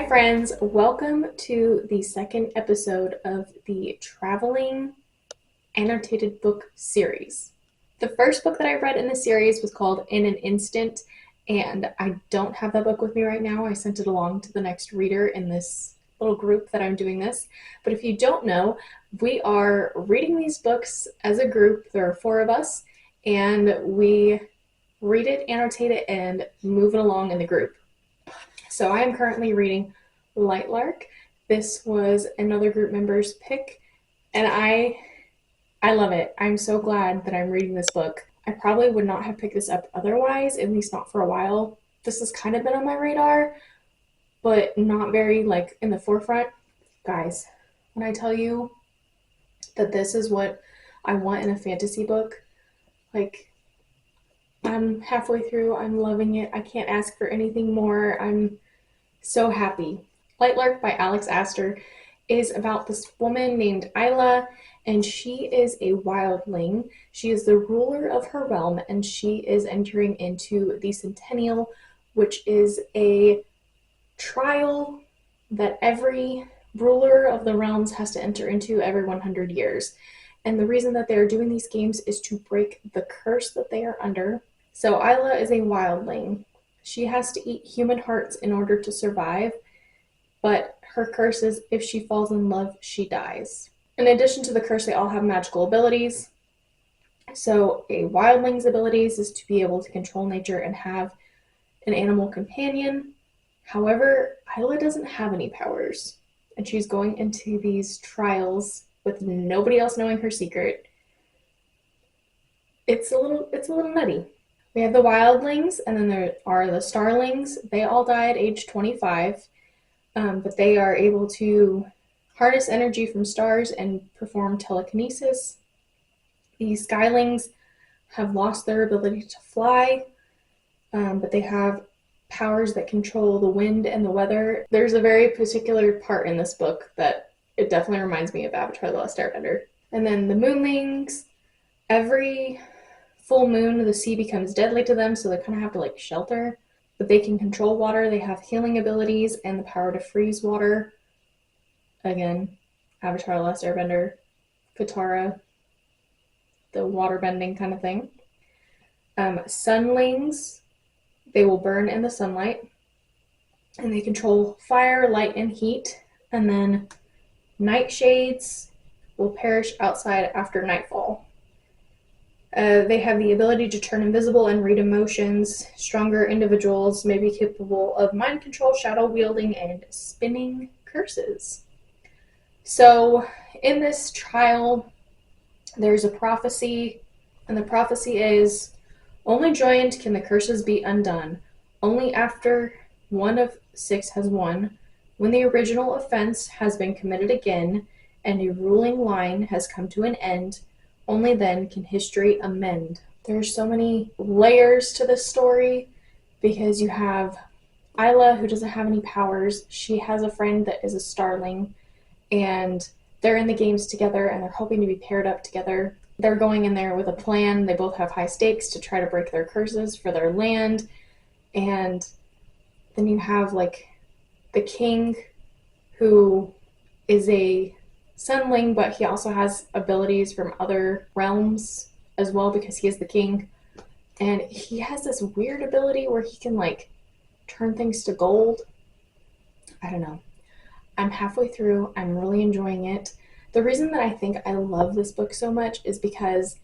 Hi friends, welcome to the second episode of the Traveling Annotated book series. The first book that I read in the series was called In an Instant, and I don't have that book with me right now. I sent it along to the next reader in this little group that I'm doing this. But if you don't know, we are reading these books as a group. There are 4 of us, and we read it, annotate it, and move it along in the group. So I am currently reading Lightlark. This was another group member's pick, and I love it. I'm so glad that I'm reading this book. I probably would not have picked this up otherwise, at least not for a while. This has kind of been on my radar, but not very in the forefront. Guys, when I tell you that this is what I want in a fantasy book, I'm halfway through, I'm loving it. I can't ask for anything more. I'm so happy. Lightlark by Alex Aster is about this woman named Isla, and she is a wildling. She is the ruler of her realm, and she is entering into the Centennial, which is a trial that every ruler of the realms has to enter into every 100 years. And the reason that they're doing these games is to break the curse that they are under. So Isla is a wildling. She has to eat human hearts in order to survive, but her curse is if she falls in love, she dies. In addition to the curse, they all have magical abilities. So a wildling's abilities is to be able to control nature and have an animal companion. However, Isla doesn't have any powers, and she's going into these trials with nobody else knowing her secret. It's a little nutty. We have the wildlings, and then there are the starlings. They all die at age 25, but they are able to harness energy from stars and perform telekinesis. The skylings have lost their ability to fly, but they have powers that control the wind and the weather. There's a very particular part in this book that it definitely reminds me of Avatar: The Last Airbender. And then the moonlings, every full moon, the sea becomes deadly to them, so they kind of have to shelter. But they can control water. They have healing abilities and the power to freeze water. Again, Avatar: The Last Airbender, Katara, the water bending kind of thing. Sunlings, they will burn in the sunlight, and they control fire, light, and heat. And then nightshades will perish outside after nightfall. They have the ability to turn invisible and read emotions. Stronger individuals may be capable of mind control, shadow wielding, and spinning curses. So in this trial, there's a prophecy, and the prophecy is, only joined can the curses be undone. Only after one of 6 has won, when the original offense has been committed again, and a ruling line has come to an end, only then can history amend. There are so many layers to this story, because you have Isla, who doesn't have any powers. She has a friend that is a starling, and they're in the games together, and they're hoping to be paired up together. They're going in there with a plan. They both have high stakes to try to break their curses for their land. And then you have the king, who is a sunling, but he also has abilities from other realms as well because he is the king. And he has this weird ability where he can turn things to gold. I don't know. I'm halfway through. I'm really enjoying it. The reason that I think I love this book so much is because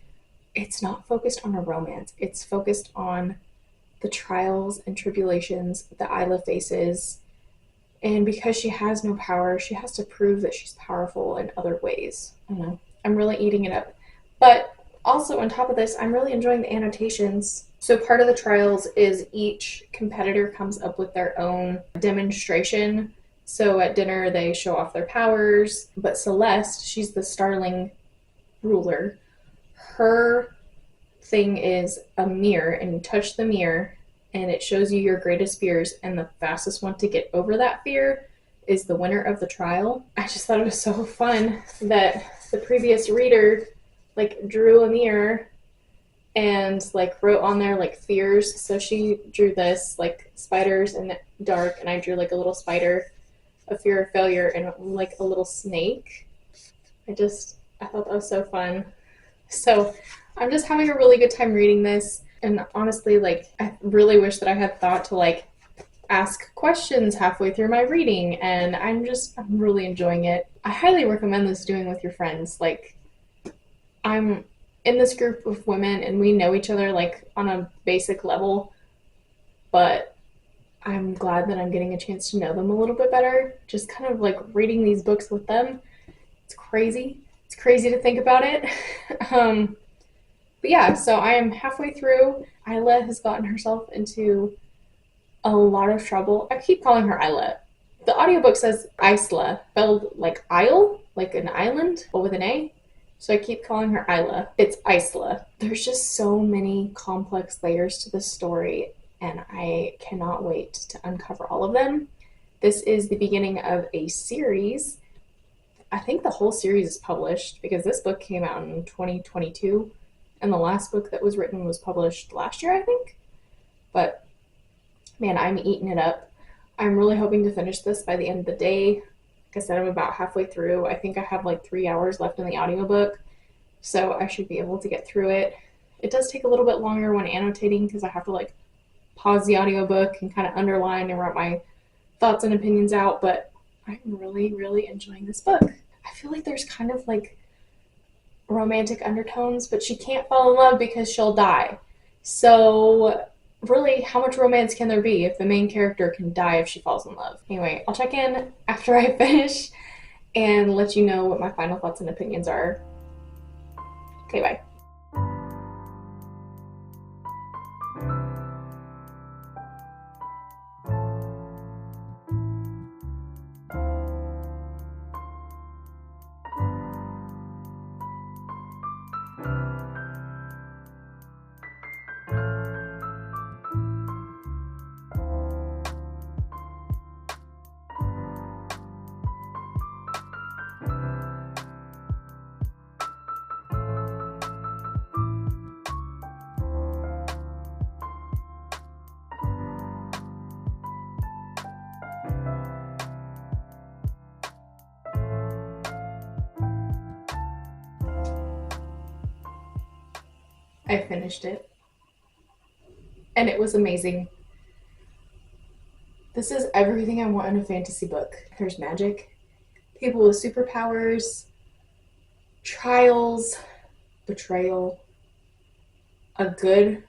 it's not focused on a romance. It's focused on the trials and tribulations that Isla faces. And because she has no power, she has to prove that she's powerful in other ways. I don't know. I'm really eating it up. But also on top of this, I'm really enjoying the annotations. So part of the trials is each competitor comes up with their own demonstration. So at dinner, they show off their powers. But Celeste, she's the starling ruler. Her thing is a mirror, and you touch the mirror, and it shows you your greatest fears, and the fastest one to get over that fear is the winner of the trial. I just thought it was so fun that the previous reader drew a mirror and wrote on there fears. So she drew this spiders and dark, and I drew a little spider. a fear of failure and like a little snake. I thought that was so fun. So I'm just having a really good time reading this. And honestly, like, I really wish that I had thought to like ask questions halfway through my reading, and I'm really enjoying it. I highly recommend this doing with your friends. Like, I'm in this group of women and we know each other like on a basic level, but I'm glad that I'm getting a chance to know them a little bit better. Just kind of like reading these books with them. It's crazy. It's crazy to think about it. But yeah, so I am halfway through. Isla has gotten herself into a lot of trouble. I keep calling her Isla. The audiobook says Isla, spelled like isle, like an island, but with an A. So I keep calling her Isla. It's Isla. There's just so many complex layers to this story, and I cannot wait to uncover all of them. This is the beginning of a series. I think the whole series is published because this book came out in 2022, and the last book that was written was published last year, I think. But man, I'm eating it up. I'm really hoping to finish this by the end of the day. Like I said, I'm about halfway through. I think I have like 3 hours left in the audiobook, so I should be able to get through it. It does take a little bit longer when annotating because I have to like pause the audiobook and kind of underline and write my thoughts and opinions out, but I'm really, really enjoying this book. I feel like there's kind of like romantic undertones, but she can't fall in love because she'll die. So really, how much romance can there be if the main character can die if she falls in love? Anyway, I'll check in after I finish and let you know what my final thoughts and opinions are. Okay, bye. I finished it, and it was amazing. This is everything I want in a fantasy book. There's magic, people with superpowers, trials, betrayal, a good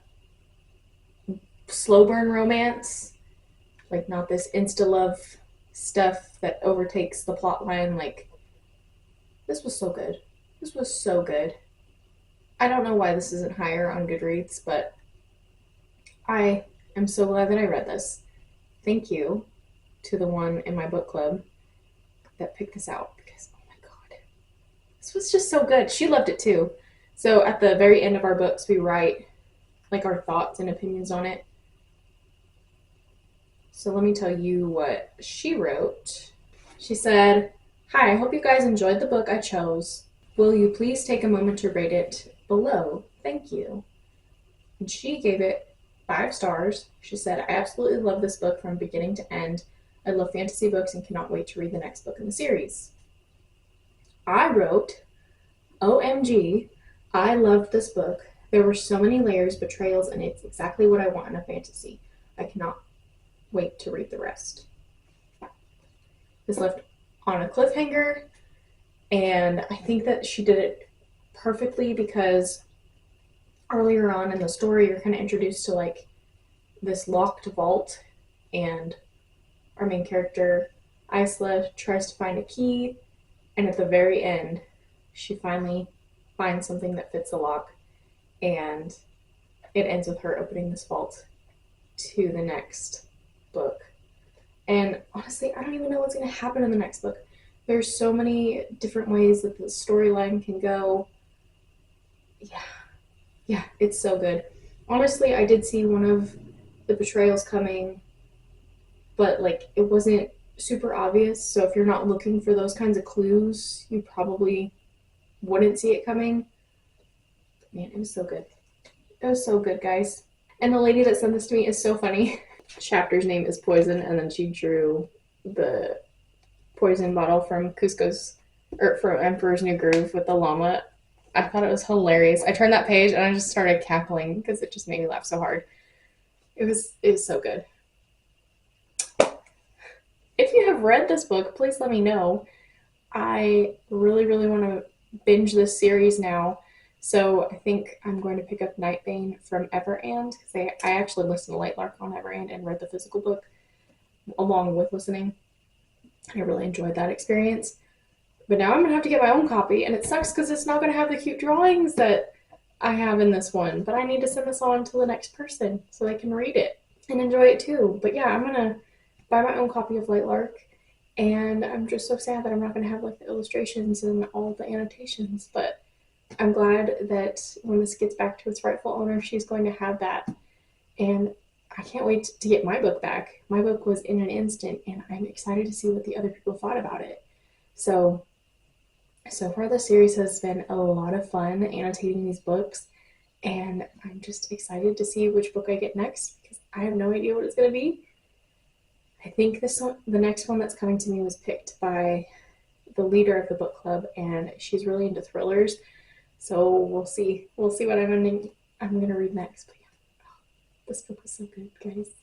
slow burn romance, like not this insta love stuff that overtakes the plot line. Like, this was so good. This was so good. I don't know why this isn't higher on Goodreads, but I am so glad that I read this. Thank you to the one in my book club that picked this out because, oh my God, this was just so good. She loved it too. So at the very end of our books, we write like our thoughts and opinions on it. So let me tell you what she wrote. She said, "Hi, I hope you guys enjoyed the book I chose. Will you please take a moment to rate it below? Thank you." And she gave it 5 stars. She said, "I absolutely love this book from beginning to end. I love fantasy books and cannot wait to read the next book in the series." I wrote, "OMG, I loved this book. There were so many layers, betrayals, and it's exactly what I want in a fantasy. I cannot wait to read the rest." This left on a cliffhanger, and I think that she did it perfectly because earlier on in the story, you're kind of introduced to like this locked vault, and our main character, Isla, tries to find a key, and at the very end, she finally finds something that fits the lock, and it ends with her opening this vault to the next book. And honestly, I don't even know what's going to happen in the next book. There's so many different ways that the storyline can go. Yeah, it's so good. Honestly, I did see one of the betrayals coming, but like it wasn't super obvious. So if you're not looking for those kinds of clues, you probably wouldn't see it coming. But man, it was so good. It was so good, guys. And the lady that sent this to me is so funny. The chapter's name is Poison, and then she drew the poison bottle from Cusco's, or from Emperor's New Groove with the llama. I thought it was hilarious. I turned that page and I just started cackling because it just made me laugh so hard. It was so good. If you have read this book, please let me know. I really, really want to binge this series now. So I think I'm going to pick up Nightbane from Everand because I actually listened to Lightlark on Everand and read the physical book along with listening. I really enjoyed that experience. But now I'm going to have to get my own copy, and it sucks because it's not going to have the cute drawings that I have in this one. But I need to send this on to the next person so they can read it and enjoy it too. But yeah, I'm going to buy my own copy of Lightlark. And I'm just so sad that I'm not going to have like the illustrations and all the annotations. But I'm glad that when this gets back to its rightful owner, she's going to have that. And I can't wait to get my book back. My book was in an instant, and I'm excited to see what the other people thought about it. So far the series has been a lot of fun annotating these books, and I'm just excited to see which book I get next because I have no idea what it's going to be. I think this one, the next one that's coming to me, was picked by the leader of the book club, and she's really into thrillers. So we'll see. We'll see what I'm gonna read next. But yeah, this book was so good, guys. It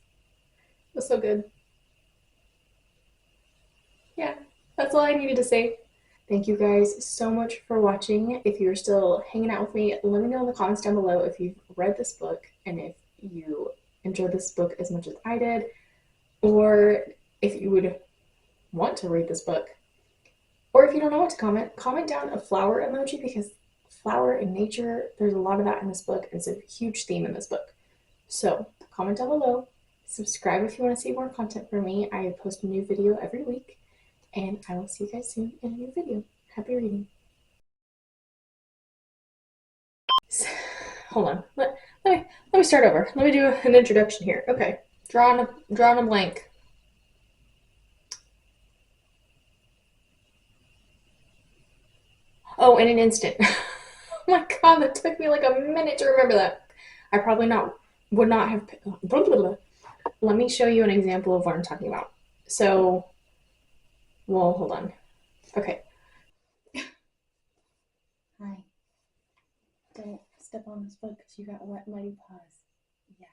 was so good. Yeah, that's all I needed to say. Thank you guys so much for watching. If you're still hanging out with me, let me know in the comments down below if you've read this book and if you enjoyed this book as much as I did, or if you would want to read this book. Or if you don't know what to comment down a flower emoji because flower and nature, there's a lot of that in this book. And it's a huge theme in this book. So comment down below. Subscribe if you want to see more content from me. I post a new video every week. And I will see you guys soon in a new video. Happy reading. So, hold on. Let me start over. Let me do an introduction here. Okay. Draw on a blank. Oh, in an instant. Oh my god, that took me like a minute to remember that. I probably would not have. Blah, blah, blah. Let me show you an example of what I'm talking about. So, well, hold on. Okay. Hi. Don't step on this book because you got wet, muddy paws. Yeah.